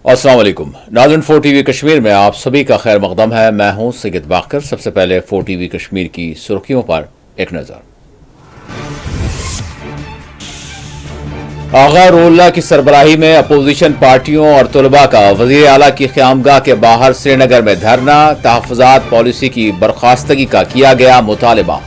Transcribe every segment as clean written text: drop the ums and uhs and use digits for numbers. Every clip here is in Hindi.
अस्सलाम वालेकुम नाज़रीन, 4 टीवी कश्मीर में आप सभी का खैर मकदम है। मैं हूं सैयद बाकर। सबसे पहले 4 टीवी कश्मीर की सुर्खियों पर एक नजर। आगा रूहुल्लाह की सरबराही में अपोजिशन पार्टियों और तलबा का वजीर आला की क़यामगाह के बाहर श्रीनगर में धरना। तहफ़्फ़ुज़ात पॉलिसी की बर्खास्तगी का किया गया मुतालबा।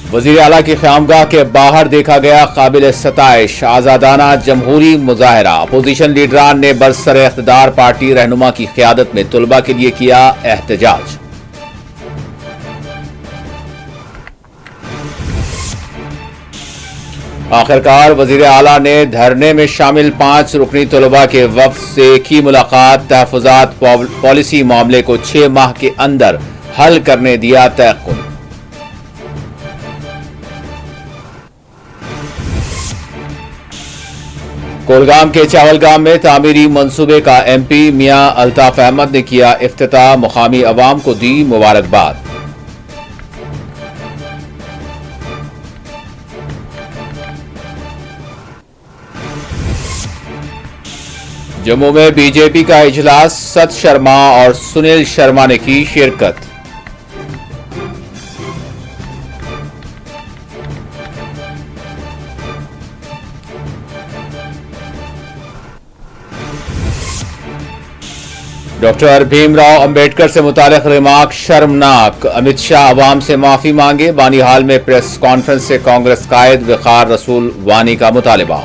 वजीर आला की क़यामगाह के बाहर देखा गया काबिल सताइश आज़ादाना जमहूरी मुजाहरा। अपोजिशन लीडरान ने बरसर इख्तिदार पार्टी रहनुमा की क़यादत में तलबा के लिए किया एहतजाज। आखिरकार वजीर आला ने धरने में शामिल 5 रुकनी तलबा के वफ्द से की मुलाकात। तहफ़्फ़ुज़ात पॉलिसी मामले को 6 माह के अंदर हल करने दिया तयक़्क़ुन। कोलगाम के चावलगाम में तामीरी मंसूबे का MP मियां अल्ताफ अहमद ने किया इफ्तिताह। मुकामी अवाम को दी मुबारकबाद। जम्मू में बीजेपी का इजलास। सत शर्मा और सुनील शर्मा ने की शिरकत। डॉक्टर भीमराव अंबेडकर से मुतालिक रिमार्क शर्मनाक। अमित शाह अवाम से माफी मांगे। बानीहाल में प्रेस कॉन्फ्रेंस से कांग्रेस कायद वक़ार रसूल वानी का मुतालिबा।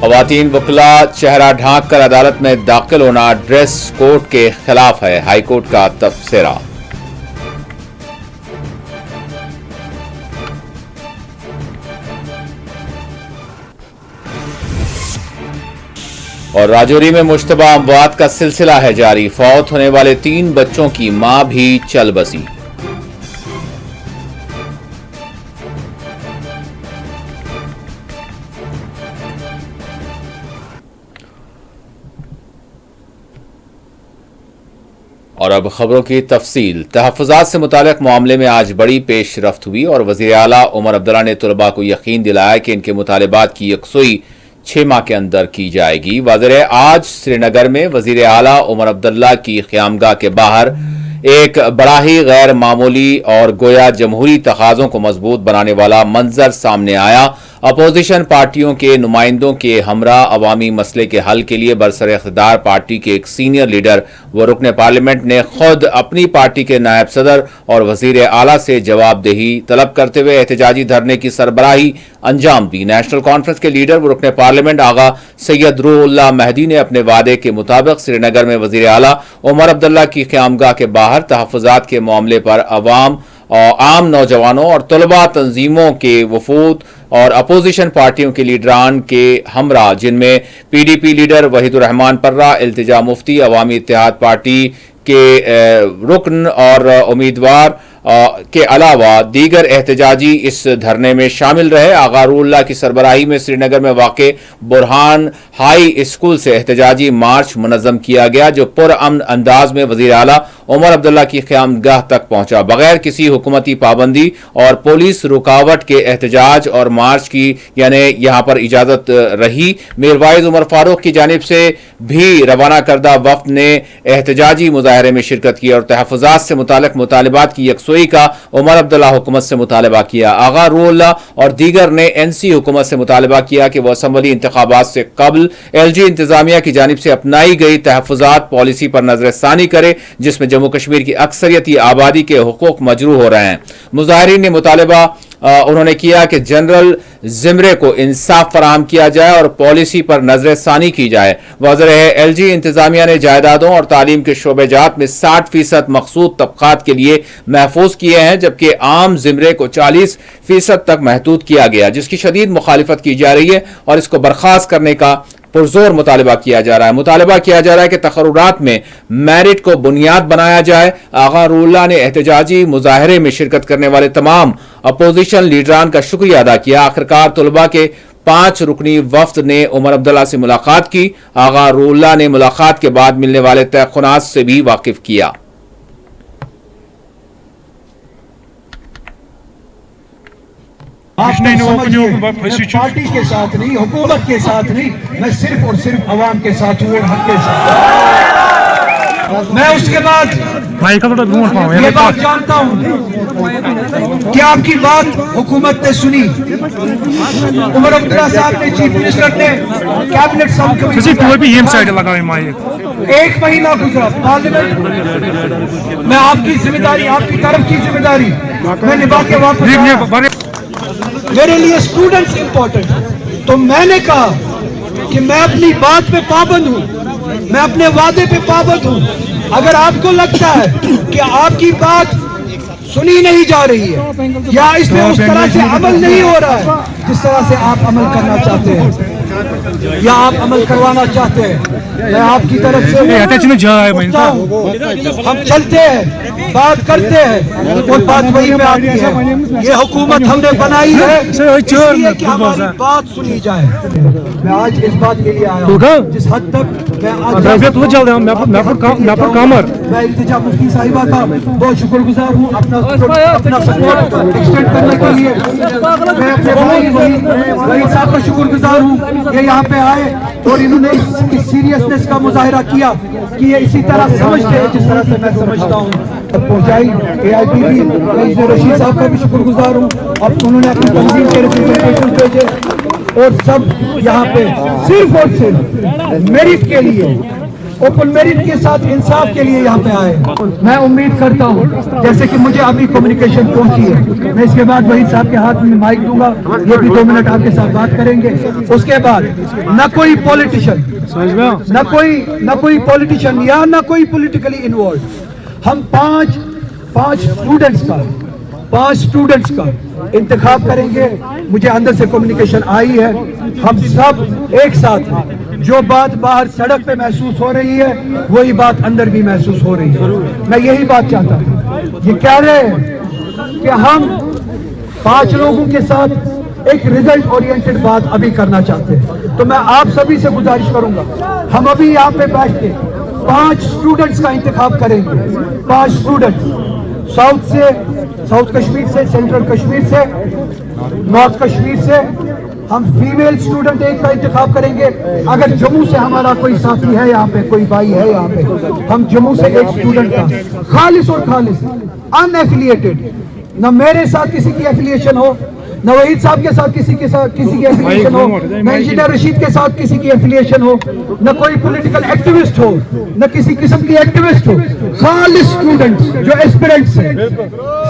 ख़वातीन वकला चेहरा ढांक कर अदालत में दाखिल होना ड्रेस कोड के खिलाफ है। हाईकोर्ट का तबसरा। और राजौरी में मुश्तबा अमवात का सिलसिला है जारी। फौत होने वाले 3 बच्चों की मां भी चल बसी। और अब खबरों की तफसील। तहफ़्फ़ुज़ात से मुताल्लिक़ मामले में आज बड़ी पेशरफ्त हुई और वज़ीर आला उमर अब्दुल्ला ने तलबा को यकीन दिलाया कि इनके मुतालबात की यकसुई 6 माह के अंदर की जाएगी। वाज़ेह आज श्रीनगर में वज़ीर आला उमर अब्दुल्ला की क़यामगाह के बाहर एक बड़ा ही गैर मामूली और गोया जमहूरी तकाज़ों को मजबूत बनाने वाला मंजर सामने आया। अपोजिशन पार्टियों के नुमाइंदों के हमरा अवामी मसले के हल के लिए बरसर इख्तिदार पार्टी के एक सीनियर लीडर व रुकन पार्लियामेंट ने खुद अपनी पार्टी के नायब सदर और वजीर आला से जवाबदेही तलब करते हुए एहतजाजी धरने की सरबराही अंजाम दी। नेशनल कॉन्फ्रेंस के लीडर व रुकन पार्लियामेंट आगा सैयद रूहुल्लाह महदी ने अपने वादे के मुताबिक श्रीनगर में वजीर आला उमर अब्दुल्ला की क़यामगाह के बाहर तहफ़्फ़ुज़ात के मामले पर अवाम और आम नौजवानों और तलबा तंजीमों के वफूद और अपोजिशन पार्टियों के लीडरान के हमरा, जिनमें PDP लीडर वहीदुर रहमान पर्रा, इल्तिजा मुफ्ती, अवामी इत्तेहाद पार्टी के रुकन और उम्मीदवार के अलावा दीगर एहतजाजी इस धरने में शामिल रहे। आगा रूहुल्लाह की सरबराही में श्रीनगर में वाक़े बुरहान हाई स्कूल से एहतजाजी मार्च मुनज़्ज़म किया गया, जो पुरअमन अंदाज में वज़ीर आला उमर अब्दुल्ला की क़यामगाह तक पहुंचा। बगैर किसी हुकूमती पाबंदी और पुलिस रुकावट के एहतजाज और मार्च की यानी यहाँ पर इजाज़त रही। मीर वाइज उमर फारूक की जानिब से भी रवाना करदा वफ़द ने एहतजाजी मुजाहरे में शिरकत की और तहफ़्फ़ुज़ात से मुताल्लिक़ मुतालबात की यकसुई का उमर अब्दुल्ला हुकूमत से मुतालबा किया। आगा रूहुल्लाह और दीगर ने NC हुकूमत से मुतालबा किया कि वह असम्बली इंतखाबात से कबल LG इंतजामिया की जानिब से अपनाई गई तहफ़्फ़ुज़ात पॉलिसी पर नजरसानी करे, जिसमें जम्मू कश्मीर की अक्सरियती आबादी के हुकूक मजरूह हो रहे हैं। मुजाहिरीन ने मुतालबा उन्होंने किया कि जनरल जिमरे को इंसाफ फराहम किया जाए और पॉलिसी पर नजरसानी की जाए। वाज़ेह है LG इंतजामिया ने जायदादों और तालीम के शोबेजात में 60% मखसूस तबकात के लिए महफूज किए हैं, जबकि आम जिमरे को 40% तक महदूद किया गया, जिसकी शदीद मुखालिफत की जा रही है और इसको बर्खास्त करने का पुरजोर मुतालबा किया जा रहा है। मुतालबा किया जा रहा है कि तकर्रुरात में मेरिट को बुनियाद बनाया जाए। आगा रूहुल्लाह ने एहतजाजी मुजाहरे में शिरकत करने वाले तमाम अपोजिशन लीडरान का शुक्रिया अदा किया। आखिरकार तलबा के 5 रुकनी वफ्द ने उमर अब्दुल्ला से मुलाकात की। आगा रूल्ला ने मुलाकात के बाद मिलने वाले तयख्खुनात से भी वाकिफ किया। आप समझिए, मैं पार्टी के साथ नहीं, हुकूमत के साथ नहीं, मैं सिर्फ और सिर्फ अवाम के साथ हूँ, हक के साथ। मैं उसके बाद ये बात जानता हूँ कि आपकी बात हुकूमत ने सुनी। उमर अब्दुल्ला साहब ने, चीफ मिनिस्टर ने कैबिनेट सब कमेटी, एक महीना गुजरा पार्लियामेंट में, आपकी जिम्मेदारी, आपकी तरफ की जिम्मेदारी मैं निभा के वापस। मेरे लिए स्टूडेंट्स इंपॉर्टेंट, तो मैंने कहा कि मैं अपनी बात पे पाबंद हूं, मैं अपने वादे पे पाबंद हूं। अगर आपको लगता है कि आपकी बात सुनी नहीं जा रही है या इसमें उस तरह से अमल नहीं हो रहा है जिस तरह से आप अमल करना चाहते हैं या आप अमल करवाना चाहते हैं, मैं आपकी तरफ से हम चलते हैं, बात करते हैं और बात वही पे आती है। ये हुकूमत हमने बनाई है इसलिए कि हमारी बात सुनी जाए। मैं आज इस बात के लिए आया हूं, जिस हद तक मैं इल्तिजा मुफ्ती साहिबा का बहुत शुक्रगुजार हूँ अपना सपोर्ट एक्सटेंड करने के लिए। मैं अपने भाई वही साहब का शुक्रगुजार हूँ, ये यहाँ पे आए और इन्होंने इस सीरियसनेस का मुजाहिरा किया कि ये इसी तरह समझते हैं जिस तरह से मैं समझता हूँ। पहुँचाई AIPB रशीद साहब का भी शुक्रगुजार हूँ, अब उन्होंने अपनी तंजीम के रिप्रेजेंटेशन भेजे और सब यहाँ पे सिर्फ और सिर्फ मेरिट के लिए, ओपन मेरिट के साथ इंसाफ के लिए यहाँ पे आए। मैं उम्मीद करता हूँ, जैसे कि मुझे अभी कम्युनिकेशन पहुंची है, मैं इसके बाद वहीद साहब के हाथ में माइक दूंगा, ये भी 2 मिनट आपके साथ बात करेंगे। उसके बाद न कोई पॉलिटिशियन, न कोई पॉलिटिशियन या न कोई पॉलिटिकली इन्वॉल्व, हम पांच स्टूडेंट्स का इंतखाब करेंगे। मुझे अंदर से कम्युनिकेशन आई है, हम सब एक साथ हैं। जो बात बाहर सड़क पे महसूस हो रही है वही बात अंदर भी महसूस हो रही है। मैं यही बात चाहता हूँ। ये कह रहे हैं कि हम 5 लोगों के साथ एक रिजल्ट ओरिएंटेड बात अभी करना चाहते हैं, तो मैं आप सभी से गुजारिश करूंगा, हम अभी यहाँ पे बैठ के 5 स्टूडेंट्स का इंतखाब करेंगे। 5 स्टूडेंट्स साउथ कश्मीर से, सेंट्रल कश्मीर से, नॉर्थ कश्मीर से, हम फीमेल स्टूडेंट एक का इंतखाब करेंगे। अगर जम्मू से हमारा कोई साथी है यहाँ पे, कोई भाई है यहाँ पे, हम जम्मू से एक स्टूडेंट का खालिस और खालिस अनएफिलिएटेड, न मेरे साथ किसी की एफिलिएशन हो, न वहीद साहब के साथ किसी की एफिलिएशन हो, न इंजीनियर रशीद के साथ किसी की एफिलिएशन हो, न कोई पॉलिटिकल एक्टिविस्ट हो, न किसी किस्म की एक्टिविस्ट हो। खालिस स्टूडेंट्स जो एस्पिरेंट्स हैं,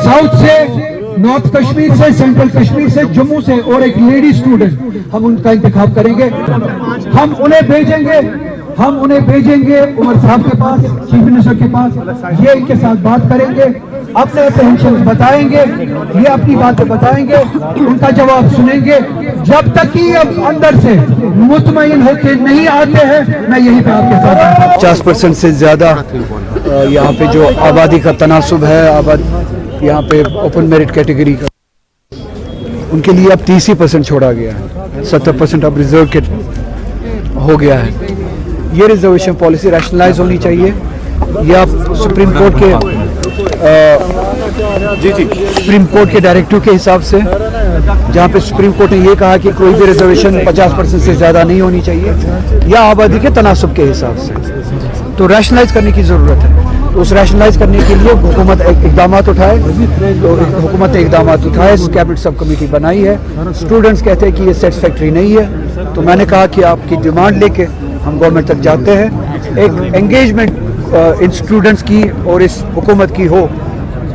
साउथ से, नॉर्थ कश्मीर से, सेंट्रल कश्मीर से, जम्मू से और एक लेडी स्टूडेंट, हम उनका इंतखाब करेंगे। हम उन्हें भेजेंगे उमर साहब के पास, चीफ मिनिस्टर के पास। ये इनके साथ बात करेंगे, अपने अप्रहेंशन बताएंगे, ये अपनी बातें बताएंगे, उनका जवाब सुनेंगे। जब तक कि अब अंदर से मुतमईन होके नहीं आते हैं, मैं यही पे आपके साथ। 50% से ज्यादा यहाँ पे जो आबादी का तनासुब है, यहाँ पे ओपन मेरिट कैटेगरी का, उनके लिए अब 30% छोड़ा गया है, 70% अब रिजर्व के हो गया है। ये रिजर्वेशन पॉलिसी रैशनलाइज होनी चाहिए, या सुप्रीम कोर्ट के डायरेक्टिव के हिसाब से, जहाँ पे सुप्रीम कोर्ट ने ये कहा कि कोई भी रिजर्वेशन 50% से ज़्यादा नहीं होनी चाहिए, या आबादी के तनासुब के हिसाब से। तो रैशनलाइज करने की ज़रूरत है। उस रैशनलाइज करने के लिए हुकूमत इकदाम उठाए, तो हुकूमत ने इकदाम उठाए, कैबिनेट सब कमेटी बनाई है। स्टूडेंट्स कहते हैं कि ये सेटिस्फैक्ट्री नहीं है, तो मैंने कहा कि आपकी डिमांड लेके हम गवर्नमेंट तक जाते हैं। एक एंगेजमेंट इन स्टूडेंट्स की और इस हुकूमत की हो,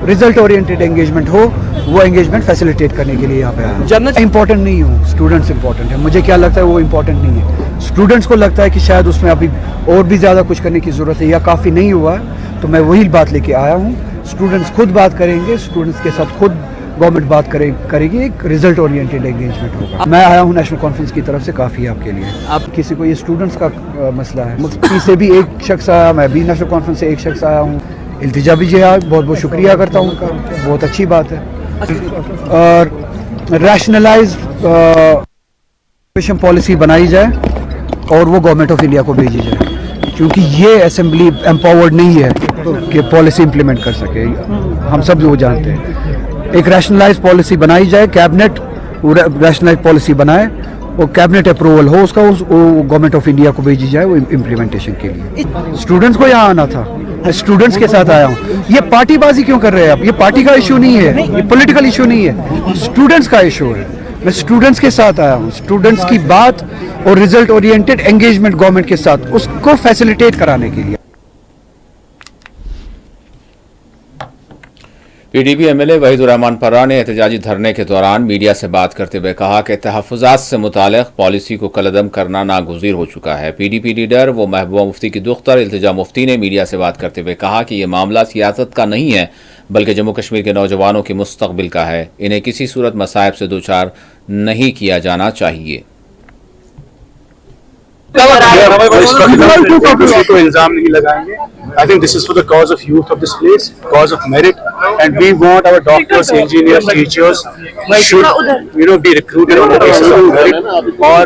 रिजल्ट ओरिएंटेड एंगेजमेंट हो, वो एंगेजमेंट फैसिलिटेट करने के लिए यहाँ पे आया। इंपॉर्टेंट नहीं हूँ, स्टूडेंट्स इंपॉर्टेंट है। मुझे क्या लगता है वो इंपॉर्टेंट नहीं है, स्टूडेंट्स को लगता है कि शायद उसमें अभी और भी ज़्यादा कुछ करने की ज़रूरत है या काफ़ी नहीं हुआ है। तो मैं वही बात लेके आया हूँ। स्टूडेंट्स खुद बात करेंगे, स्टूडेंट्स के साथ खुद गवर्नमेंट बात करेगी, एक रिजल्ट ओरिएंटेड एंगेजमेंट होगा। मैं आया हूँ नेशनल कॉन्फ्रेंस की तरफ से, काफ़ी है आपके लिए। आप किसी को ये स्टूडेंट्स का मसला है, मुफ्ती से भी एक शख्स आया, मैं भी नेशनल कॉन्फ्रेंस से एक शख्स आया हूँ। इल्तिजा भी जो है बहुत बहुत शुक्रिया करता हूँ उनका, बहुत अच्छी बात है। और रैशनलाइज रिजर्वेशन पॉलिसी बनाई जाए और वो गवर्नमेंट ऑफ इंडिया को भेजी जाए, क्योंकि ये असेंबली एम्पावर्ड नहीं है कि पॉलिसी इंप्लीमेंट कर सके, हम सब वो जानते हैं। एक रैशनलाइज पॉलिसी बनाई जाए, कैबिनेट रैशनलाइज पॉलिसी बनाए और कैबिनेट अप्रूवल हो उसका, गवर्नमेंट ऑफ इंडिया को भेजी जाए वो इम्प्लीमेंटेशन के लिए। स्टूडेंट्स को यहाँ आना था, स्टूडेंट्स के साथ आया हूँ। ये पार्टीबाजी क्यों कर रहे हैं आप? ये पार्टी का इशू नहीं है, ये पॉलिटिकल इशू नहीं है, स्टूडेंट्स का इशू है। मैं स्टूडेंट्स के साथ आया हूँ, स्टूडेंट्स की बात और रिजल्ट ओरिएंटेड एंगेजमेंट गवर्नमेंट के साथ उसको फैसिलिटेट कराने के लिए। पीडीपी एमएलए वहीदुर रहमान पर्रा ने एहतजाजी धरने के दौरान मीडिया से बात करते हुए कहा कि तहफ़्फ़ुज़ात से मुताल्लिक़ पॉलिसी को कलअदम करना नागुज़ीर हो चुका है। पीडीपी लीडर व महबूबा मुफ्ती की दुख्तर इल्तिजा मुफ्ती ने मीडिया से बात करते हुए कहा कि यह मामला सियासत का नहीं है, बल्कि जम्मू कश्मीर के नौजवानों के मुस्तक़बिल का है। इन्हें किसी सूरत मसाइब से दो चार नहीं किया जाना चाहिए। किसी को इल्जाम नहीं लगाएंगे। I think this is for the cause of youth of this place, cause of merit, and we want our doctors, engineers, teachers should be recruited on the basis of merit। और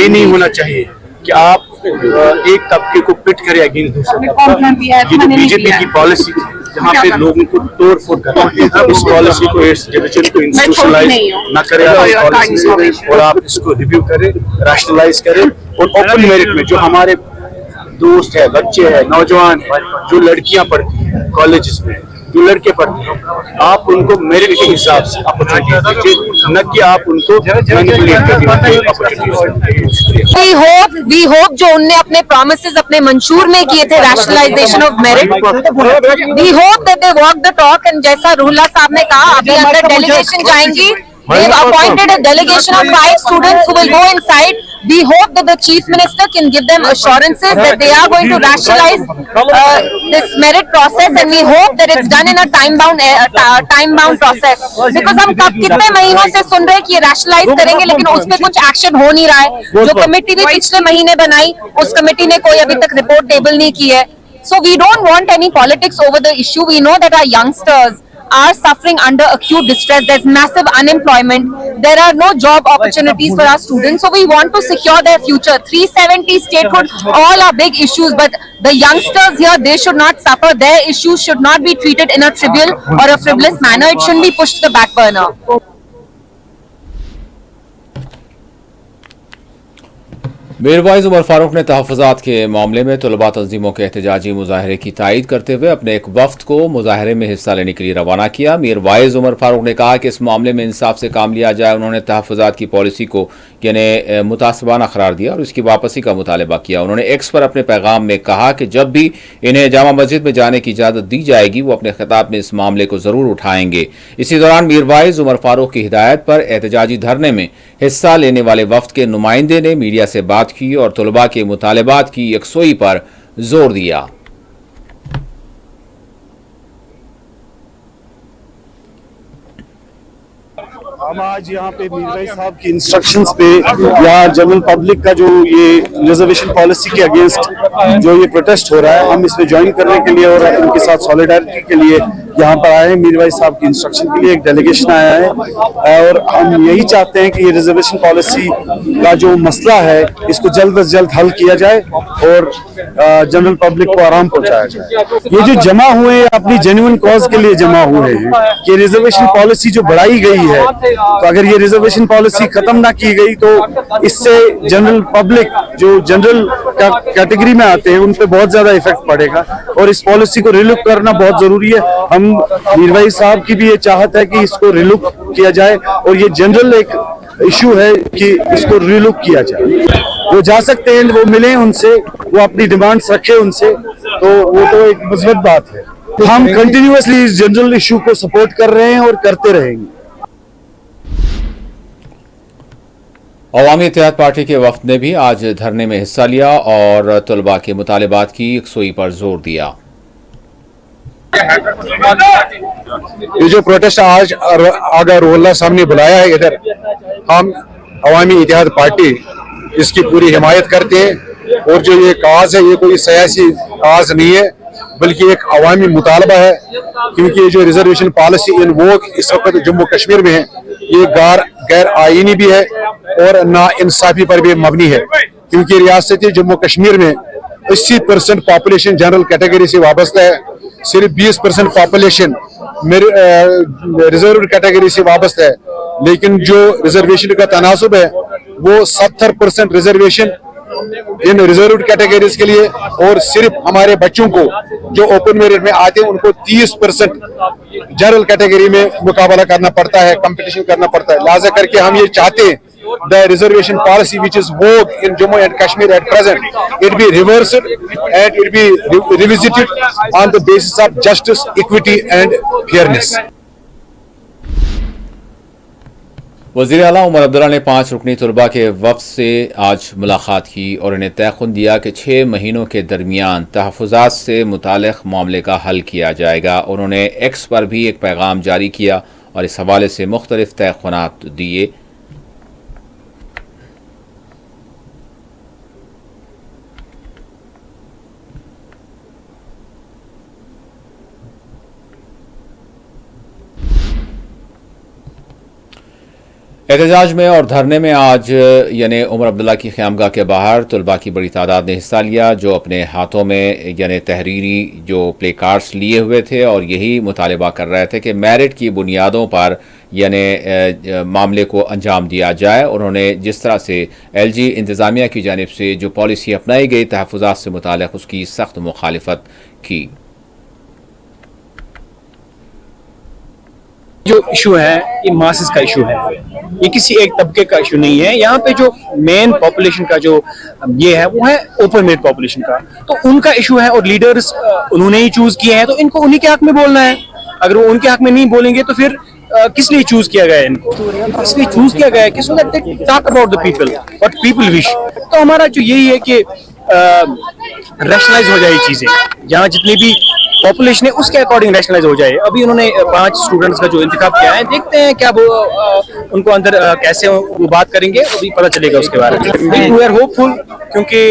ये नहीं होना चाहिए कि आप एक तबके को पिट करें अगेंस्ट दूसरे। ये जो बीजेपी की पॉलिसी थी जहाँ पे लोगों को तोड़ फोड़ करना, इस पॉलिसी को, इस डिवीजन को इंस्टीट्यूशनलाइज न करें इस पॉलिसी से, और आप इसको रिव्यू करें, रैशनलाइज करें और ओपन मेरिट में जो हमारे दोस्त है, बच्चे हैं, नौजवान हैं, जो लड़कियां पढ़ती हैं कॉलेजेस में, जो लड़के पढ़ते हैं, आप उनको मेरिट के हिसाब से अपॉर्चुनिटी दीजिए, न कि आप उनको मैनिपुलेट करके अपॉर्चुनिटी। वी होप जो उनने अपने प्रॉमिसेस अपने मंशूर में किए थे, rationalisation of merit, we hope that they walk the talk. And जैसा रूहुल्लाह साहब ने कहा, अभी अंदर डेलीगेशन जाएंगी। They've appointed a delegation of 5 students who will go inside. We hope that the Chief Minister can give them assurances that they are going to rationalize this merit process, and we hope that it's done in a time-bound process. Because हम कितने महीनों से सुन रहे हैं कि ये rationalize करेंगे, लेकिन उस पर कुछ एक्शन हो नहीं रहा है। जो कमेटी भी पिछले महीने बनाई, उस कमेटी ने कोई अभी तक रिपोर्ट टेबल नहीं की है। So we don't want any politics over the issue. We know that our youngsters are suffering under acute distress. There's massive unemployment. There are no job opportunities for our students. So we want to secure their future. 370 statehood, all are big issues, but the youngsters here, they should not suffer. Their issues should not be treated in a trivial or a frivolous manner. It shouldn't be pushed to the back burner. Mirwaiz Umar Farooq ने तहफ़्फ़ुज़ात के मामले में तलबा तंजीमों के एहतजाजी मुजाहरे की तायद करते हुए अपने एक वफ्द को मुजाहरे में हिस्सा लेने के लिए रवाना किया। मीरवाइज उमर फारूक ने कहा कि इस मामले में इंसाफ से काम लिया जाए। उन्होंने तहफ़्फ़ुज़ात की पॉलिसी को यानी मुतासिबाना करार दिया और इसकी वापसी का मुतालबा किया। उन्होंने एक्स पर अपने पैगाम में कहा कि जब भी इन्हें जामा मस्जिद में जाने की इजाज़त दी जाएगी, वो अपने खिताब में इस मामले को ज़रूर उठाएंगे। इसी दौरान मीरवाइज उमर फारूक की हिदायत पर एहतजाजी धरने में हिस्सा लेने वाले वफ्द के नुमाइंदे ने मीडिया से बात की और तलबा के मुतालबात की यकसुई पर जोर दिया। हम आज यहाँ पे मीरवाइज साहब की इंस्ट्रक्शंस पे यहाँ जनरल पब्लिक का जो ये रिजर्वेशन पॉलिसी के अगेंस्ट जो ये प्रोटेस्ट हो रहा है, हम इसमें ज्वाइन करने के लिए और उनके साथ सॉलिडारिटी के लिए यहाँ पर आए हैं। मीरवाइज साहब की इंस्ट्रक्शन के लिए एक डेलीगेशन आया है और हम यही चाहते हैं कि ये रिजर्वेशन पॉलिसी का जो मसला है इसको जल्द अज जल्द हल किया जाए और जनरल पब्लिक को आराम पहुंचाया जाए। ये जो जमा हुए अपनी जेन्युइन कॉज के लिए जमा हुए हैं, ये रिजर्वेशन पॉलिसी जो बढ़ाई गई है, तो अगर ये रिजर्वेशन पॉलिसी खत्म ना की गई तो इससे जनरल पब्लिक जो जनरल कैटेगरी में आते हैं उन पे बहुत ज्यादा इफेक्ट पड़ेगा और इस पॉलिसी को रिलुक करना बहुत जरूरी है। हम मीरवाइज साहब की भी ये चाहत है कि इसको रिलुक किया जाए और ये जनरल एक इशू है कि इसको रिलुक किया जाए। वो जा सकते हैं, वो मिले उनसे, वो अपनी डिमांड्स रखे उनसे, तो वो तो एक मुस्बत बात है। हम कंटिन्यूअसली इस जनरल इशू को सपोर्ट कर रहे हैं और करते रहेंगे। अवामी इत्तेहाद पार्टी के वफ्द ने भी आज धरने में हिस्सा लिया और तलबा के मुतालबात की यकसुई पर जोर दिया। ये जो प्रोटेस्ट आज आगा रोहल्ला साहब ने बुलाया है इधर, हम अवामी इत्तेहाद पार्टी इसकी पूरी हिमायत करते हैं और जो ये काज है ये कोई सियासी काज नहीं है बल्कि एक अवामी मुतालबा है, क्योंकि ये जो रिजर्वेशन पॉलिसी इन वो इस वक्त जम्मू कश्मीर में है ये गैर आईनी भी है और ना इंसाफी पर भी मबनी है, क्योंकि रियासत जम्मू कश्मीर में 80% पॉपुलेशन जनरल कैटेगरी से वाबस्ता है, सिर्फ 20% पॉपुलेशन रिजर्व कैटेगरी से वाबस्ता है, लेकिन जो रिजर्वेशन का तनासुब है वो 70% रिजर्वेशन इन रिजर्व कैटेगरीज के लिए, और सिर्फ हमारे बच्चों को जो ओपन मेरिट में आते हैं उनको 30% जनरल कैटेगरी में मुकाबला करना पड़ता है, कंपटीशन करना पड़ता है। लिहाजा करके हम ये चाहते हैं the reservation policy which is vogue in Jammu and Kashmir at present, it be reversed and it be revisited on the basis of justice, equity and fairness. वज़ीर आला उमर अब्दुल्ला ने 5 रुकनी तलबा के वफ़द से आज मुलाकात की और इन्हें तयक़ुन दिया कि 6 महीनों के दरमियान तहफ़्फ़ुज़ात से मुताल्लिक़ मामले का हल किया जाएगा। उन्होंने एक्स पर भी एक पैगाम जारी किया और इस हवाले से मुख्तलिफ तयक़ुनात दिए। एहतजाज में और धरने में आज यानी उमर अब्दुल्ला की क़यामगाह के बाहर तलबा की बड़ी तादाद ने हिस्सा लिया, जो अपने हाथों में यानी तहरीरी जो प्ले कार्ड्स लिए हुए थे और यही मुतालबा कर रहे थे कि मेरिट की बुनियादों पर यानी मामले को अंजाम दिया जाए। उन्होंने जिस तरह से LG इंतज़ामिया की जानिब से जो पॉलिसी अपनाई गई तहफ़्फ़ुज़ात से मुताल्लिक़ उसकी सख्त मुखालिफत की। जो इशू है ये मासेस का इशू है, ये किसी एक तबके का इशू नहीं है। यहाँ पे जो मेन पॉपुलेशन का जो ये है वो है ओपन मेरिट पॉपुलेशन का, तो उनका इशू है और लीडर्स उन्होंने ही चूज किए हैं, तो इनको उन्हीं के हक में बोलना है। अगर वो उनके हक में नहीं बोलेंगे तो फिर किस लिए चूज किया गया है इनको? इसलिए चूज किया गया है कि so that they talk about the people what people wish. तो हमारा जो यही है कि रैशनलाइज हो जाए चीजें, जहाँ जितनी भी पॉपुलेशन है उसके अकॉर्डिंग रैशनलाइज हो जाए। अभी उन्होंने 5 स्टूडेंट्स का जो इंतखाब किया है, देखते हैं क्या वो उनको अंदर कैसे वो बात करेंगे, अभी पता चलेगा उसके बारे में। वी आर होपफुल, क्योंकि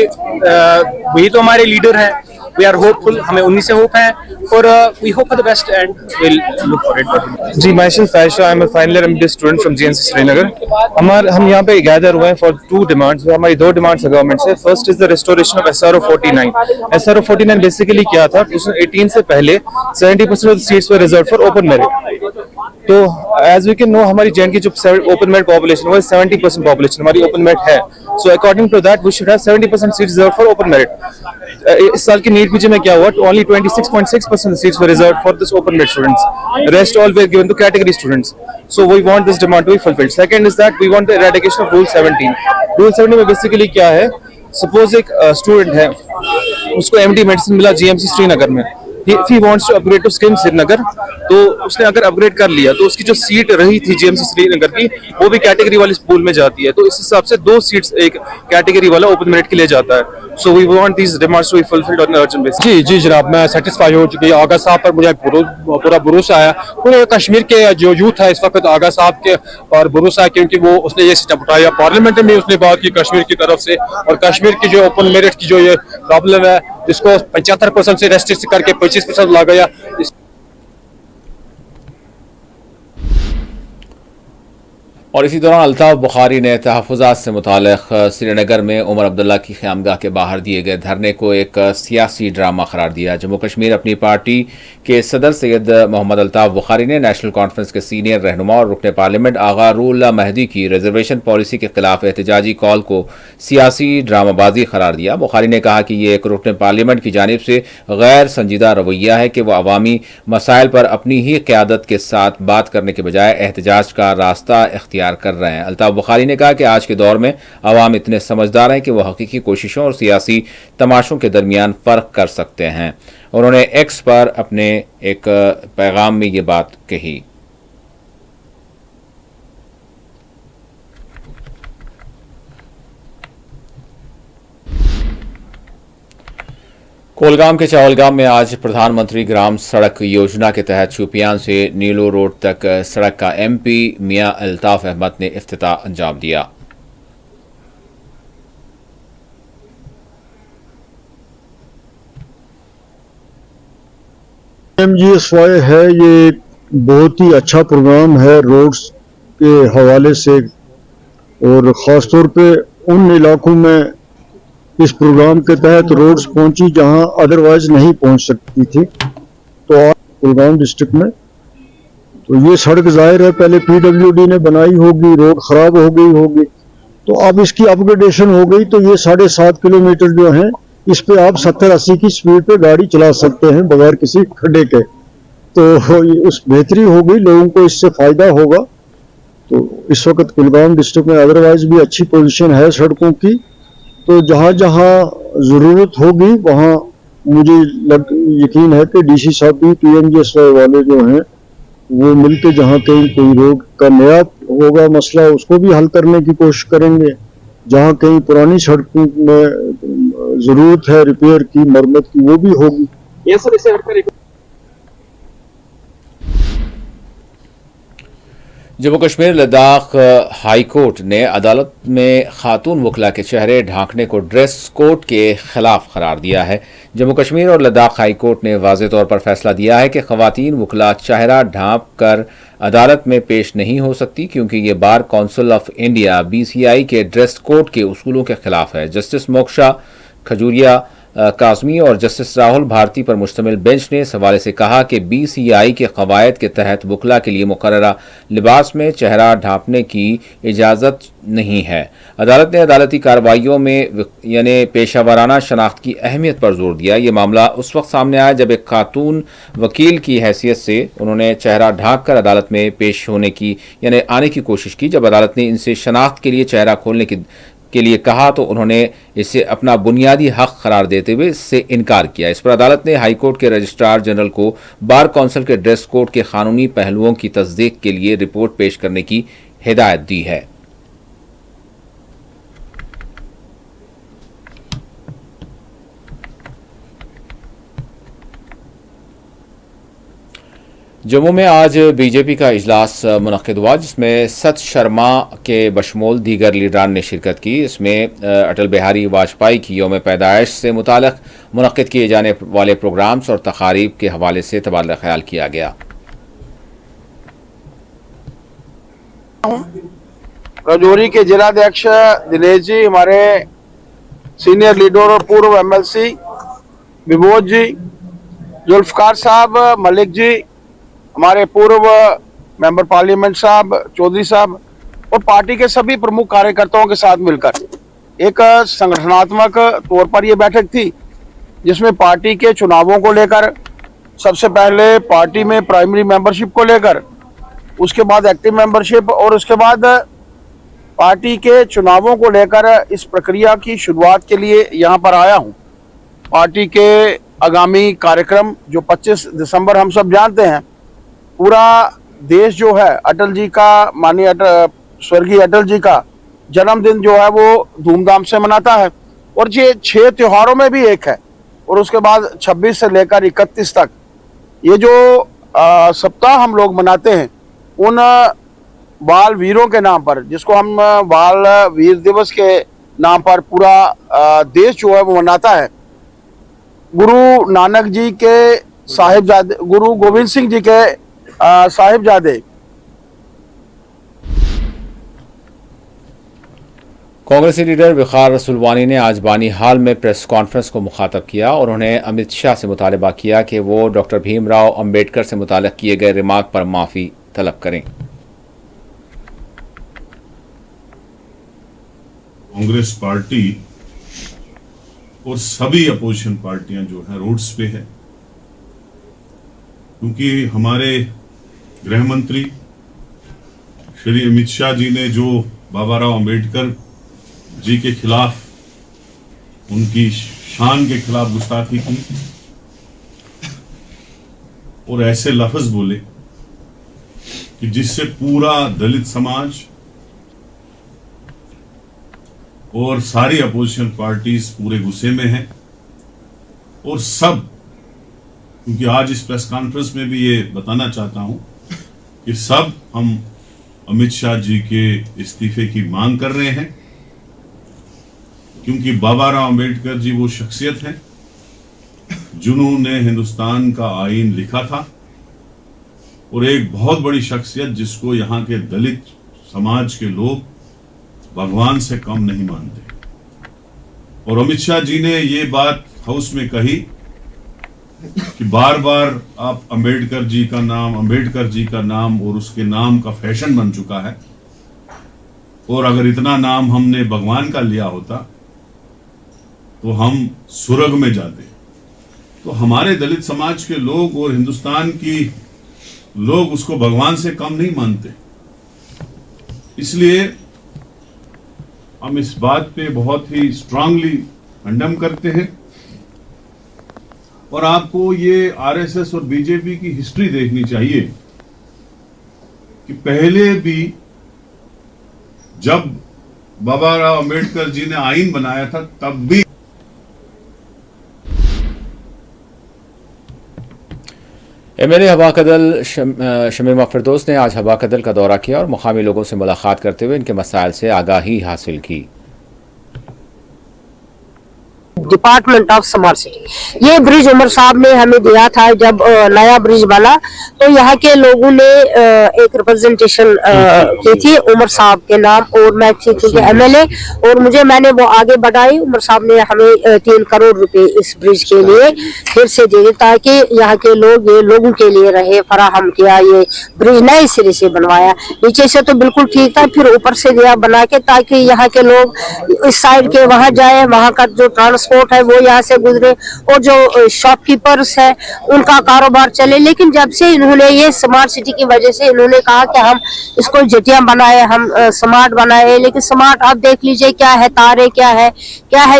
वही तो हमारे लीडर हैं। वी आर होपफुल, हमें उन्हीं से होप है और we hope for the best and will look for it. जी, myself Faisha, I am a final year MD student from GNC Srinagar. हम यहाँ पे गैदर हुए हैं फॉर 2 डिमांड्स। हमारी 2 डिमांड्स है गवर्नमेंट से। First is the restoration of SRO 49। SRO 49 basically क्या था, 2018 से पहले 70% of the seats were reserve for open merit. तो एज वी कैन नो हमारी JNK जो ओपन मेरिट पॉपुलेशन वो 70% पॉपुलेशन हमारी ओपन मेरिट है। So according to that we should have 70% seats reserve for open merit. इस साल की नीट पीजी में क्या हुआ, only 26.6% seats were reserve for this open merit students, rest all were given to category students. So we want this demand to be fulfilled. Second is that we want the eradication of rule 17। Rule 17 में बेसिकली क्या है, सपोज एक स्टूडेंट है, उसको MD मेडिसिन मिला GMC श्रीनगर में, if he wants to upgrade to SKIM Srinagar, तो उसने अगर अपग्रेड कर लिया तो उसकी जो सीट रही थी GMC श्रीनगर की वो भी कैटेगरी वाली स्कूल में जाती है, तो इस हिसाब से 2 सीट्स एक कैटेगरी वाला ओपन मेरिट के लिए जाता है। So we want these demands to be fulfilled on urgent basis. जी जनाब, मैं सेटिस्फाई हो चुकी है। आगा साहब पर मुझे पूरा भरोसा है। पूरे कश्मीर के जो यूथ है इस वक्त आगा साहब के और भरोसा है, क्योंकि वो उसने ये सिस्टम उठाया। पार्लियामेंट में उसने बात की कश्मीर की तरफ से, और कश्मीर की जो ओपन मेरिट की जो ये प्रॉब्लम है जिसको 75% से रेस्ट्रिक्ट करके 25% ला गया। और इसी दौरान अल्ताफ बुखारी ने तहफ़्फ़ुज़ात से मुताल्लिक़ श्रीनगर में उमर अब्दुल्ला की क़यामगाह के बाहर दिए गए धरने को एक सियासी ड्रामा करार दिया। जम्मू कश्मीर अपनी पार्टी के सदर सैयद मोहम्मद अल्ताफ बुखारी ने नेशनल कॉन्फ्रेंस के सीनियर रहनुमा और रुकन पार्लियामेंट आगा रूहुल्लाह महदी की रिजर्वेशन पॉलिसी के खिलाफ एहतजाजी कॉल को सियासी ड्रामाबाजी करार दिया। बुखारी ने कहा कि ये एक रुकन पार्लियामेंट की जानिब से गैर संजीदा रवैया है कि वह अवामी मसाइल पर अपनी ही क़यादत के साथ बात करने के बजाय एहतजाज का रास्ता इख्तियार कर रहे हैं। अल्ताफ बुखारी ने कहा कि आज के दौर में अवाम इतने समझदार हैं कि वह हकीकी कोशिशों और सियासी तमाशों के दरमियान फ़र्क कर सकते हैं। उन्होंने एक्स पर अपने एक पैगाम में ये बात कही। कोलगाम के चावलगाम में आज प्रधानमंत्री ग्राम सड़क योजना के तहत शोपियान से नीलो रोड तक सड़क का MP मियां अल्ताफ अहमद ने इफ्तिताह अंजाम दिया। MGSY है, ये बहुत ही अच्छा प्रोग्राम है रोड्स के हवाले से, और ख़ास तौर पे उन इलाकों में इस प्रोग्राम के तहत रोड्स पहुंची जहां अदरवाइज नहीं पहुंच सकती थी। तो आज कुलगाम डिस्ट्रिक्ट में तो ये सड़क जाहिर है पहले PWD ने बनाई होगी, रोड खराब हो गई होगी, तो अब इसकी अपग्रेडेशन हो गई तो ये 7.5 किलोमीटर जो है इस पे आप 70-80 की स्पीड पे गाड़ी चला सकते हैं बगैर किसी खड्डे के। तो उस बेहतरी हो गई, लोगों को इससे फायदा होगा। तो इस वक्त कुलगाम डिस्ट्रिक्ट में अदरवाइज भी अच्छी पोजीशन है सड़कों की, तो जहाँ जहाँ ज़रूरत होगी वहाँ मुझे यकीन है कि DC साहब भी PMGSY वाले जो हैं वो मिलके जहाँ कहीं कोई रोड का नया होगा मसला उसको भी हल करने की कोशिश करेंगे, जहाँ कहीं पुरानी सड़कों में ज़रूरत है रिपेयर की, मरम्मत की, वो भी होगी। ये सर इसे हटकर जम्मू कश्मीर लद्दाख हाई कोर्ट ने अदालत में खातून वकला के चेहरे ढांकने को ड्रेस कोड के खिलाफ करार दिया है। जम्मू कश्मीर और लद्दाख हाई कोर्ट ने वाज़ेह तौर पर फैसला दिया है कि खवातीन वकला चेहरा ढांप कर अदालत में पेश नहीं हो सकती क्योंकि ये bar council of India BCI के ड्रेस कोड के उसूलों के खिलाफ है। जस्टिस मोक्षा खजूरिया काज़मी और जस्टिस राहुल भारती पर मुश्तमिल बेंच ने इस हवाले से कहा कि BCI के कवायद के तहत वकला के लिए मुकर्ररा लिबास में चेहरा ढांपने की इजाज़त नहीं है। अदालत ने अदालती कार्रवाइयों में यानी पेशावराना शनाख्त की अहमियत पर जोर दिया। ये मामला उस वक्त सामने आया जब एक खातून वकील की हैसियत से उन्होंने चेहरा ढांक कर अदालत में पेश होने की यानी आने की कोशिश की। जब अदालत ने इनसे शनाख्त के लिए चेहरा खोलने के लिए कहा तो उन्होंने इसे अपना बुनियादी हक करार देते हुए इससे इनकार किया। इस पर अदालत ने हाई कोर्ट के रजिस्ट्रार जनरल को बार कौंसिल के ड्रेस कोड के कानूनी पहलुओं की तस्दीक के लिए रिपोर्ट पेश करने की हिदायत दी है। जम्मू में आज बीजेपी का इजलास मुनक्किद हुआ जिसमें सत शर्मा के बशमूल दीगर लीडरान ने शिरकत की। इसमें अटल बिहारी वाजपेयी की यौम पैदाइश से मुताल्लिक़ मुनक्किद किए जाने वाले प्रोग्राम्स और तकारीब के हवाले से तबादला ख्याल किया गया। राजौरी के जिलाध्यक्ष दिनेश जी, हमारे सीनियर लीडर और पूर्व MLC विभोज जी, जुल्फकार साहब, मलिक जी, हमारे पूर्व मेंबर पार्लियामेंट साहब, चौधरी साहब और पार्टी के सभी प्रमुख कार्यकर्ताओं के साथ मिलकर एक संगठनात्मक तौर पर यह बैठक थी जिसमें पार्टी के चुनावों को लेकर, सबसे पहले पार्टी में प्राइमरी मेंबरशिप को लेकर, उसके बाद एक्टिव मेंबरशिप और उसके बाद पार्टी के चुनावों को लेकर इस प्रक्रिया की शुरुआत के लिए यहाँ पर आया हूँ। पार्टी के आगामी कार्यक्रम जो 25 दिसंबर हम सब जानते हैं, पूरा देश जो है अटल जी का, माननीय स्वर्गीय अटल जी का जन्मदिन जो है वो धूमधाम से मनाता है और ये 6 त्योहारों में भी एक है। और उसके बाद 26 से लेकर 31 तक ये जो सप्ताह हम लोग मनाते हैं उन बाल वीरों के नाम पर, जिसको हम बाल वीर दिवस के नाम पर पूरा देश जो है वो मनाता है। गुरु नानक जी के साहिबजादे, गुरु गोविंद सिंह जी के साहिबजादे। कांग्रेसी लीडर वक़ार रसूलवानी ने आज बानी हाल में प्रेस कॉन्फ्रेंस को मुखातब किया और उन्हें अमित शाह से मुतालबा किया कि वो डॉक्टर भीमराव अंबेडकर से मुताल्लिक़ किए गए रिमार्क पर माफ़ी तलब करें। कांग्रेस पार्टी और सभी अपोजिशन पार्टियां जो है रोड्स पे है, क्योंकि हमारे गृह मंत्री श्री अमित शाह जी ने जो बाबा राव अंबेडकर जी के खिलाफ, उनकी शान के खिलाफ गुस्ताखी की और ऐसे लफ्ज बोले कि जिससे पूरा दलित समाज और सारी अपोजिशन पार्टीज पूरे गुस्से में हैं। और सब, क्योंकि आज इस प्रेस कॉन्फ्रेंस में भी ये बताना चाहता हूं कि सब हम अमित शाह जी के इस्तीफे की मांग कर रहे हैं, क्योंकि बाबा राव अंबेडकर जी वो शख्सियत हैं जिन्होंने हिंदुस्तान का आईन लिखा था और एक बहुत बड़ी शख्सियत जिसको यहाँ के दलित समाज के लोग भगवान से कम नहीं मानते। और अमित शाह जी ने ये बात हाउस में कही कि बार बार आप अंबेडकर जी का नाम और उसके नाम का फैशन बन चुका है, और अगर इतना नाम हमने भगवान का लिया होता तो हम स्वर्ग में जाते। तो हमारे दलित समाज के लोग और हिंदुस्तान की लोग उसको भगवान से कम नहीं मानते। इसलिए हम इस बात पे बहुत ही स्ट्रांगली कंडेम करते हैं। और आपको ये आरएसएस और बीजेपी की हिस्ट्री देखनी चाहिए कि पहले भी जब बाबा राव अंबेडकर जी ने आईन बनाया था तब भी एमएलए हवा कदल शमीमा फिरदौस ने आज हवा कदल का दौरा किया और मुकामी लोगों से मुलाकात करते हुए इनके मसाइल से आगाही हासिल की। डिपार्टमेंट ऑफ स्मार्ट सिटी ये ब्रिज उमर साहब ने हमें दिया था जब नया ब्रिज बना, तो यहाँ के लोगों ने एक रिप्रेजेंटेशन की थी उमर साहब के नाम, और मैं थी क्योंकि एमएलए और मैंने वो आगे बढ़ाई। उमर साहब ने हमें 3 करोड़ रुपए इस ब्रिज के लिए फिर से दिए ताकि यहाँ के लोग ये लोगों के लिए रहे, फराहम किया। ये ब्रिज नए सिरे से बनवाया, नीचे से तो बिल्कुल ठीक था, फिर ऊपर से दिया बना के ताकि यहाँ के लोग इस साइड के वहाँ जाए, वहाँ का जो ट्रांसपोर्ट है वो यहाँ से गुजरे और जो शॉपकीपर्स है उनका कारोबार चले। लेकिन जब से इन्होंने ये स्मार्ट सिटी की वजह से इन्होंने कहा कि हम इसको जेटियां बनाए, हम स्मार्ट बनाए, लेकिन स्मार्ट आप देख लीजिए क्या है, तारे क्या है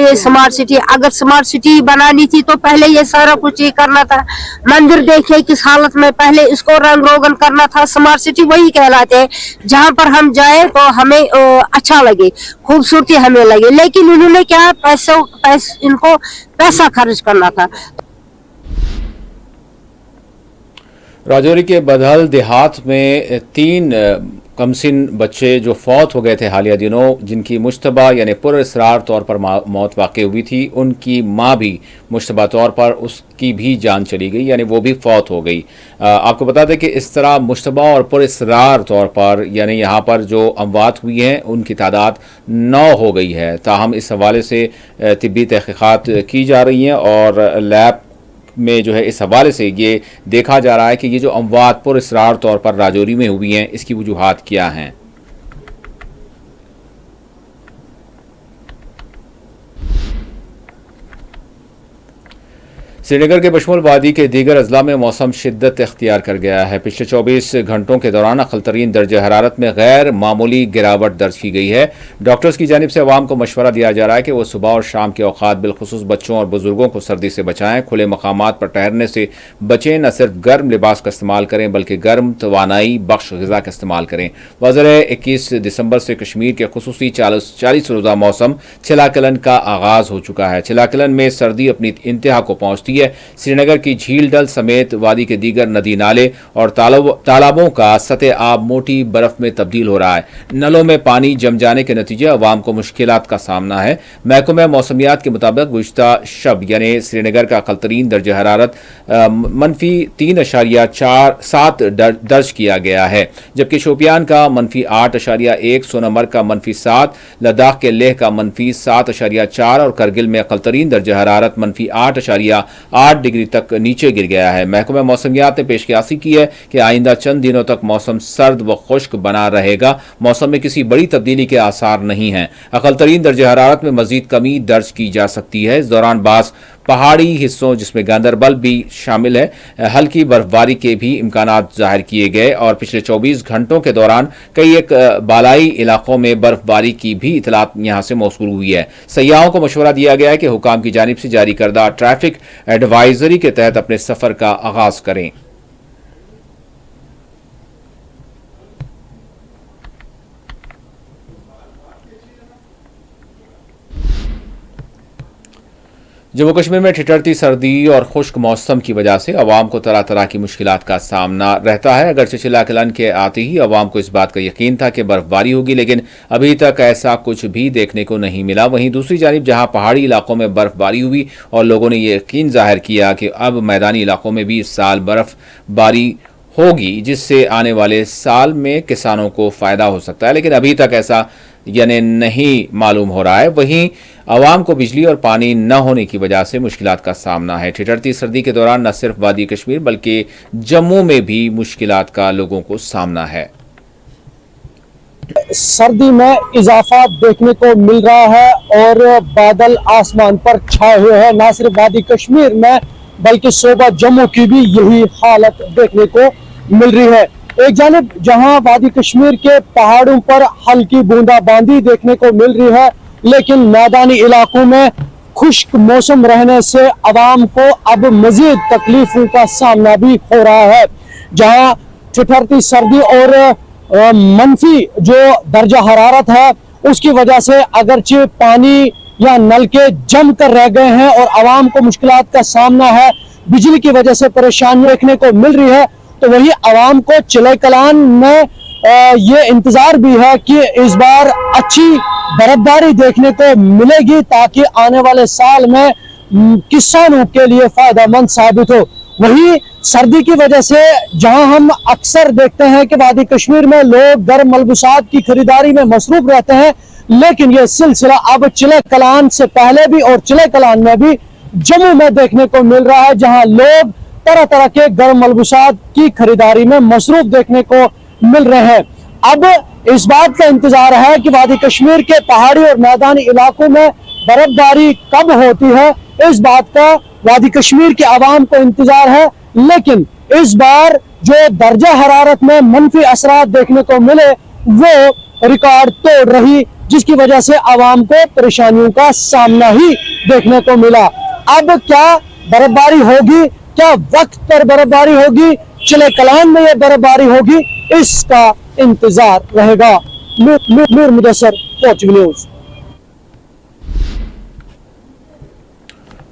ये स्मार्ट सिटी। अगर स्मार्ट सिटी बनानी थी तो पहले ये सारा कुछ ही करना था। मंदिर देखिए किस हालत में, पहले इसको रंग रोगन करना था। स्मार्ट सिटी वही कहलाते हैं जहाँ पर हम जाए तो हमें अच्छा लगे, खूबसूरती हमें लगे। लेकिन उन्होंने क्या इनको पैसा खर्च करना था। राजौरी के बदहल देहात में 3 कमसिन बच्चे जो फौत हो गए थे हालिया दिनों, जिनकी मुश्तबा यानी पुरअसरार तौर पर मौत वाक़ हुई थी, उनकी मां भी मुश्तबा तौर पर उसकी भी जान चली गई, यानी वो भी फौत हो गई। आपको बता दें कि इस तरह मुश्तबा और पुरअसरार तौर पर यानी यहाँ पर जो अमवात हुई हैं उनकी तादाद 9 हो गई है। ताहम इस हवाले से तिब्बी तहक़ीक़ात की जा रही हैं और लैब में जो है इस हवाले से ये देखा जा रहा है कि ये जो अमवात पुरअसरार तौर पर राजौरी में हुई हैं इसकी वजूहात क्या हैं। श्रीनगर के बशमुल वादी के दीगर अजला में मौसम शिद्दत इख्तियार कर गया है। पिछले 24 घंटों के दौरान अक़लतरीन दर्ज हरारत में गैर मामूली गिरावट दर्ज की गई है। डॉक्टर्स की जानिब से अवाम को मशवरा दिया जा रहा है कि वो सुबह और शाम के औक़ात बिलखुसूस बच्चों और बुजुर्गों को सर्दी से बचाएं, खुले मकामात पर ठहरने से बचें, न सिर्फ गर्म लिबास का इस्तेमाल करें बल्कि गर्म तवानाई बख्श ग़िज़ा का इस्तेमाल करें। वाज़ेह है 21 दिसंबर से कश्मीर के खुसूसी 40 रोज़ा मौसम छिलाकलन का आगाज़ हो चुका है। छिलाकलन में सर्दी अपनी इंतहा को पहुँचती है। श्रीनगर की झील डल समेत वादी के दीगर नदी नाले और तालाबों का सतह आब मोटी बर्फ में तब्दील हो रहा है। नलों में पानी जम जाने के नतीजे अवाम को मुश्किलात का सामना है। महकमा मौसमियात के मुताबिक गुज़िश्ता शब यानी श्रीनगर का अक़लतरीन दर्ज हरारत -3.7 दर्ज किया गया है, जबकि शोपियान का -8.1, सोनमर्ग का -7, लद्दाख के लेह का -7.4 और करगिल में अक़लतरीन दर्ज हरारत -8 डिग्री तक नीचे गिर गया है। महकमा मौसमियात ने पेशकयासी की है कि आइंदा चंद दिनों तक मौसम सर्द व खुश्क बना रहेगा। मौसम में किसी बड़ी तब्दीली के आसार नहीं हैं। अक़लतरीन दर्ज हरारत में मजीद कमी दर्ज की जा सकती है। इस दौरान बाज़ पहाड़ी हिस्सों जिसमें गांदरबल भी शामिल है हल्की बर्फबारी के भी इम्कानात जाहिर किए गए और पिछले 24 घंटों के दौरान कई एक बालाई इलाकों में बर्फबारी की भी इतलात यहाँ से मौसूल हुई है। सयाहों को मशवरा दिया गया है कि हुकाम की जानिब से जारी करदा ट्रैफिक एडवाइजरी के तहत अपने सफ़र का आगाज़ करें। जम्मू कश्मीर में ठिठुरती सर्दी और खुश्क मौसम की वजह से अवाम को तरह तरह की मुश्किलात का सामना रहता है। अगर छिलाकलन के आते ही अवाम को इस बात का यकीन था कि बर्फबारी होगी, लेकिन अभी तक ऐसा कुछ भी देखने को नहीं मिला। वहीं दूसरी जानिब जहां पहाड़ी इलाकों में बर्फबारी हुई और लोगों ने ये यकीन जाहिर किया कि अब मैदानी इलाकों में भी इस साल बर्फबारी होगी, जिससे आने वाले साल में किसानों को फ़ायदा हो सकता है, लेकिन अभी तक ऐसा यानी नहीं मालूम हो रहा है। वहीं आवाम को बिजली और पानी न होने की वजह से मुश्किलात का सामना है। ठिठुरती सर्दी के दौरान न सिर्फ वादी कश्मीर बल्कि जम्मू में भी मुश्किलात का लोगों को सामना है। सर्दी में इजाफा देखने को मिल रहा है और बादल आसमान पर छाए हुए हैं। न सिर्फ वादी कश्मीर में बल्कि सूबा जम्मू की भी यही हालत देखने को मिल रही है। एक जानिब जहां वादी कश्मीर के पहाड़ों पर हल्की बूंदाबांदी देखने को मिल रही है, लेकिन मैदानी इलाकों में खुश्क मौसम रहने से आवाम को अब मजीद तकलीफों का सामना भी हो रहा है। जहां ठिठुरती सर्दी और मनफी जो दर्जा हरारत है उसकी वजह से अगरचे पानी या नलके जम कर रह गए हैं और आवाम को मुश्किलात का सामना है, बिजली की वजह से परेशानी देखने को मिल रही है, तो वही आवाम को चिले कलान में ये इंतजार भी है कि इस बार अच्छी बर्फबारी देखने को मिलेगी ताकि आने वाले साल में किसानों के लिए फायदेमंद साबित हो। वही सर्दी की वजह से जहां हम अक्सर देखते हैं कि वादी कश्मीर में लोग गर्म मलबूसात की खरीदारी में मसरूफ रहते हैं, लेकिन यह सिलसिला अब चिले कलान से पहले भी और चिले कलान में भी जम्मू में देखने को मिल रहा है, जहां लोग तरह तरह के गर्म मलबूसात की खरीदारी में मसरूफ देखने को मिल रहे हैं। अब इस बात का इंतजार है कि वादी कश्मीर के पहाड़ी और मैदानी इलाकों में बर्फबारी कब होती है, इस बात का वादी कश्मीर के आवाम को इंतजार है। लेकिन इस बार जो दर्जा हरारत में मनफी असरात देखने को मिले वो रिकॉर्ड तोड़ रही, जिसकी वजह से आवाम को परेशानियों का सामना ही देखने को मिला। अब क्या बर्फबारी होगी, क्या वक्त पर बर्फबारी होगी, चिले कलान में यह बर्फबारी होगी, इसका इंतजार रहेगा। Mir Mudassar, porch news.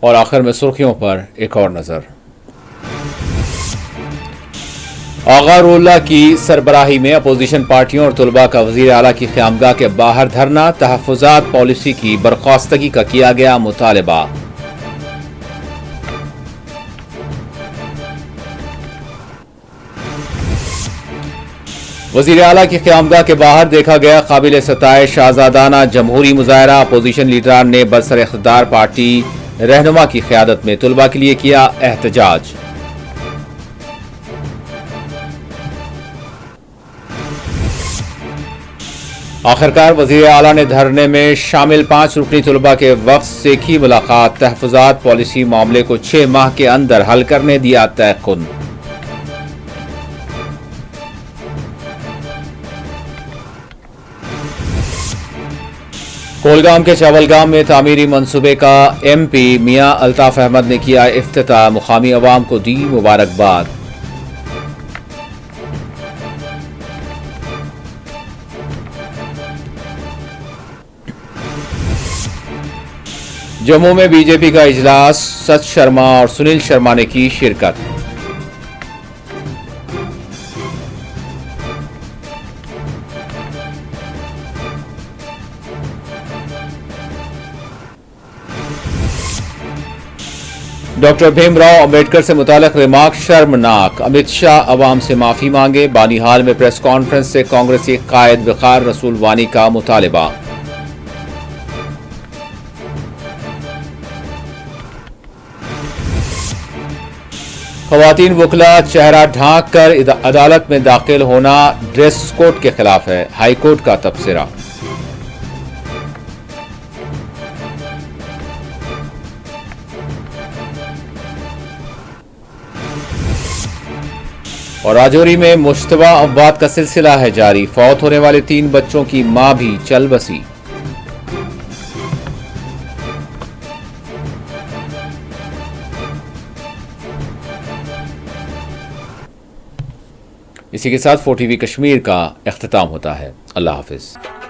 और आखिर में सुर्खियों पर एक और नजर। आगा रोल्ला की सरबराही में अपोजिशन पार्टियों और तुलबा का वजीर आला की क़यामगाह के बाहर धरना। तहफ़्फ़ुज़ात पॉलिसी की बर्खास्तगी का किया गया मुतालबा। वजीर आला की क़यामगाह के बाहर देखा गया काबिल सताइश आज़ादाना जमहूरी मुजाहरा। अपोजिशन लीडरान ने बरसर इख्तिदार पार्टी रहनुमा की क़यादत में तुलबा के लिए किया एहतजाज। आखिरकार वजीर आला ने धरने में शामिल 5 रुकनी तुलबा के वफ्द से की मुलाकात। तहफ़्फ़ुज़ात पॉलिसी मामले को 6 माह के अंदर हल करने दिया तयक़ुन। कोलगाम के चावलगाम में तामीरी मंसूबे का MP मियां अल्ताफ अहमद ने किया इफ्तिताह। मुकामी अवाम को दी मुबारकबाद। जम्मू में बीजेपी का इजलास। सच शर्मा और सुनील शर्मा ने की शिरकत। डॉक्टर भीमराव अंबेडकर से मुताल्लिक़ रिमार्क शर्मनाक। अमित शाह अवाम से माफी मांगे। बानीहाल में प्रेस कॉन्फ्रेंस से कांग्रेसी कायद वक़ार रसूल वानी का मुतालबा। ख़वातीन वकला चेहरा ढांक कर अदालत में दाखिल होना ड्रेस कोड के खिलाफ है। हाई कोर्ट का तबसरा। और राजौरी में मुश्तबा अमवात का सिलसिला है जारी। फौत होने वाले 3 बच्चों की मां भी चल बसी। इसी के साथ 4TV कश्मीर का इख्तिताम होता है। अल्लाह हाफिज।